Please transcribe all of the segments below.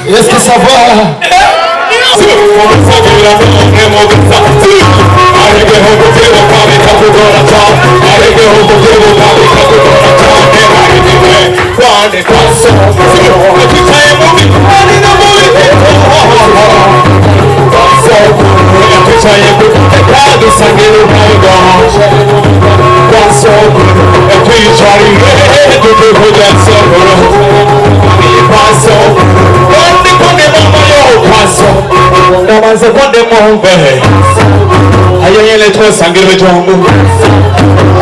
Est-ce que ça va? Namaze kwande mwombe ayanyele twasangira jombo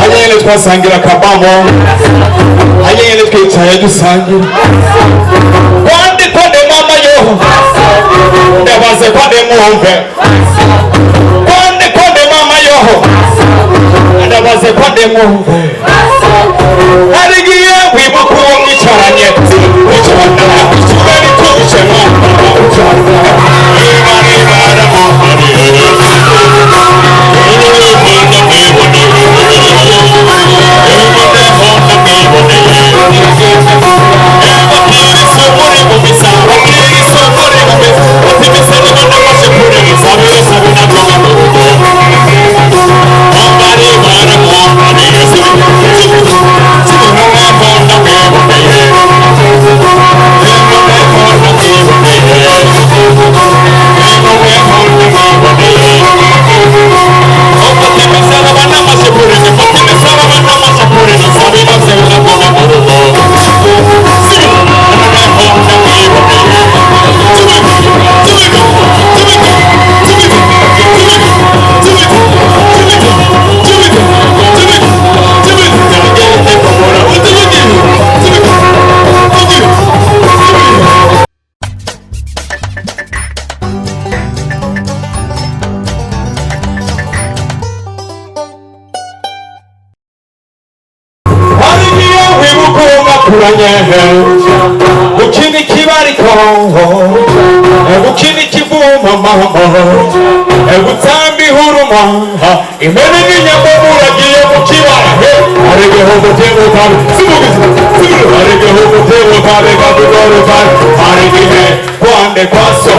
ayanyele twasangira kabamo ayanyele twicaye dusangira kwande mama yo namaze kwande mwombe kwande mama yo namaze kwande mwombe arigiye wibukuwo mwicaranye wicarana kubera tubishema ukini kibariko ukini kivuma mama utambi huruma imene n'inyamubura giye mu kibara aregeho gutebo kabe sibugize aregeho gutebo kabe kabigoro kabe aregehe kwande kwaso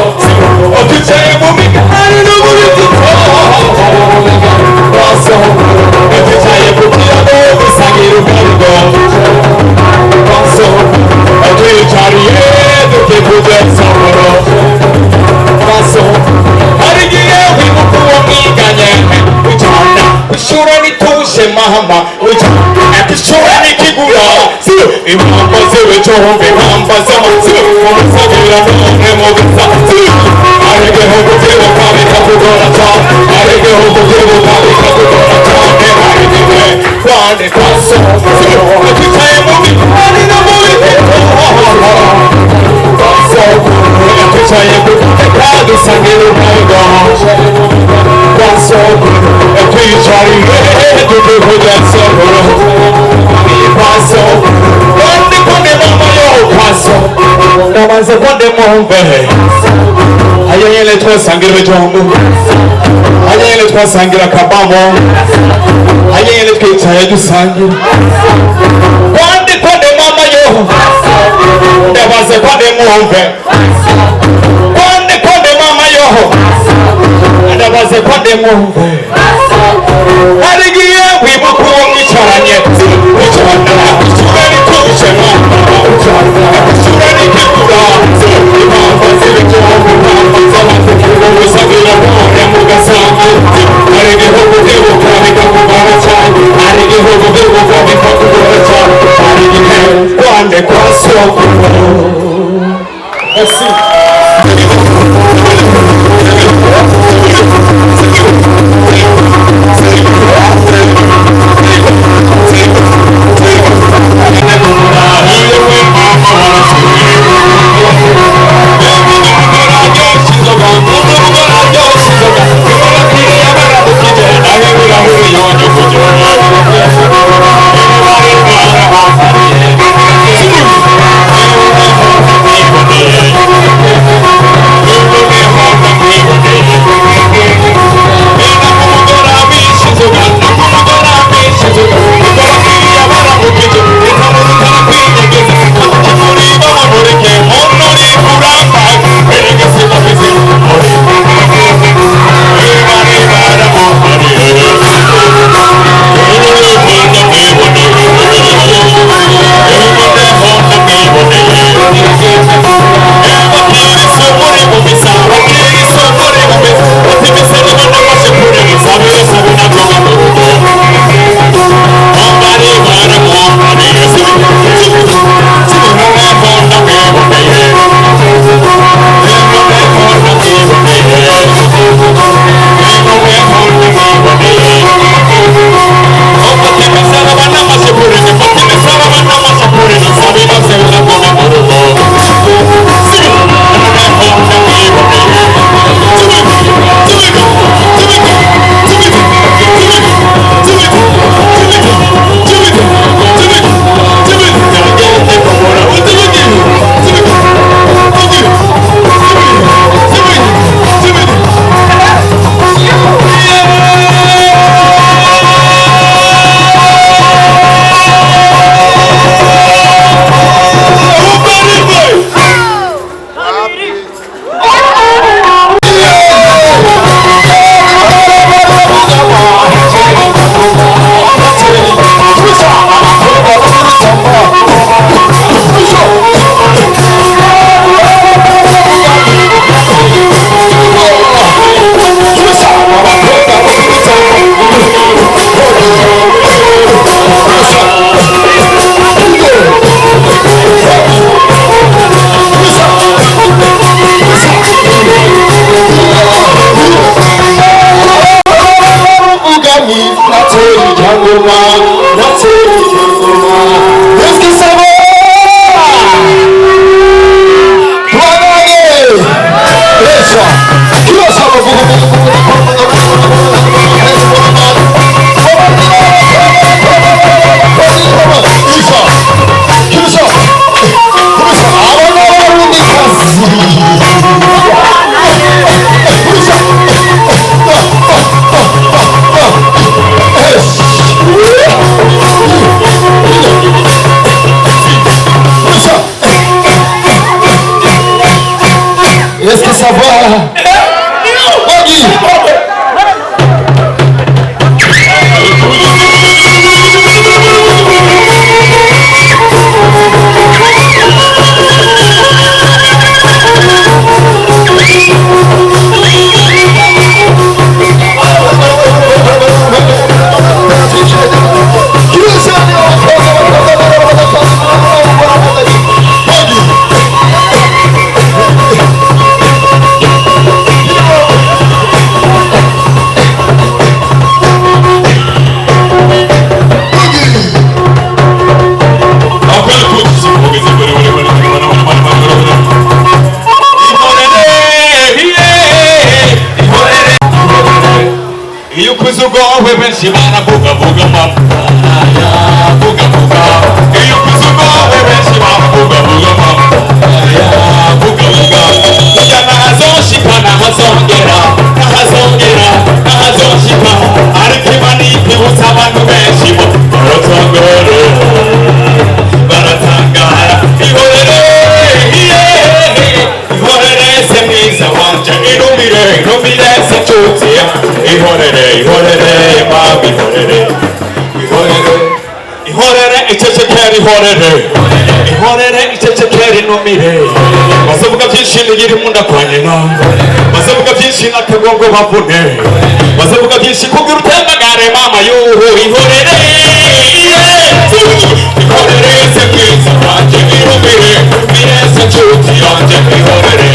otucaye mu migari n'ububiti kwaso otucaye ku kiyago bisangira ubwarigo kwaso otucariye dukivuze nsoro kwaso arigiye wibuka uwo mwiganye ujana ishuri nitushe mahama ujana ishuri nikigura impamba ziwe jombe impamba z'amazi umusabira n'umwe mu gusa aregeho gutebo kabe kakugora cyane aregeho gutebo kabe kakugora cyane arigiye kwande kwaso otucaye mu migari no mu biteko kwaso otucaye guteka dusangira ubwarigo kwaso otwicariye dukivuze nsoro kwaso kwande mama yo kwaso namaze kwande mwombe ayanyele twasangira jombo ayanyele twasangira kabamo ayanyele twicaye dusangira kwande mama yo namaze kwande mwombe kwande mama yo namaze kwande mwombe arigiye wibuka uwo mwicaranye wicarana ishuri tubishema ishuri nikigura impamvu z'ibijombo impamvu z'amatekero gusangira none mu gasambu arigiho gutebuka bikakugora cyane arigiho gutebuka bikakugora cyane arigihe kwande kwa sokuru savoir. Ogi. Wewe benshi baravuga vuga mapaya vuga vuga iyo kuzugo wewe benshi baravuga vuga mapaya vuga vuga yana hazoshika na hazongera ariko imana ikibutsa abantu benshi bo baratangara ihorere se mwiza wanje inumire se nshuti ihorere mama ihorere icecekere ihorere icecekere inumire bazavuga byinshi nigiri munda kwa nyina bazavuga byinshi nakagongo bavune bazavuga byinshi kugira utembagare mama yuhu ihorere se mwiza wanje inumire se nshuti yanje ihorere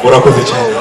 urakoze cyane.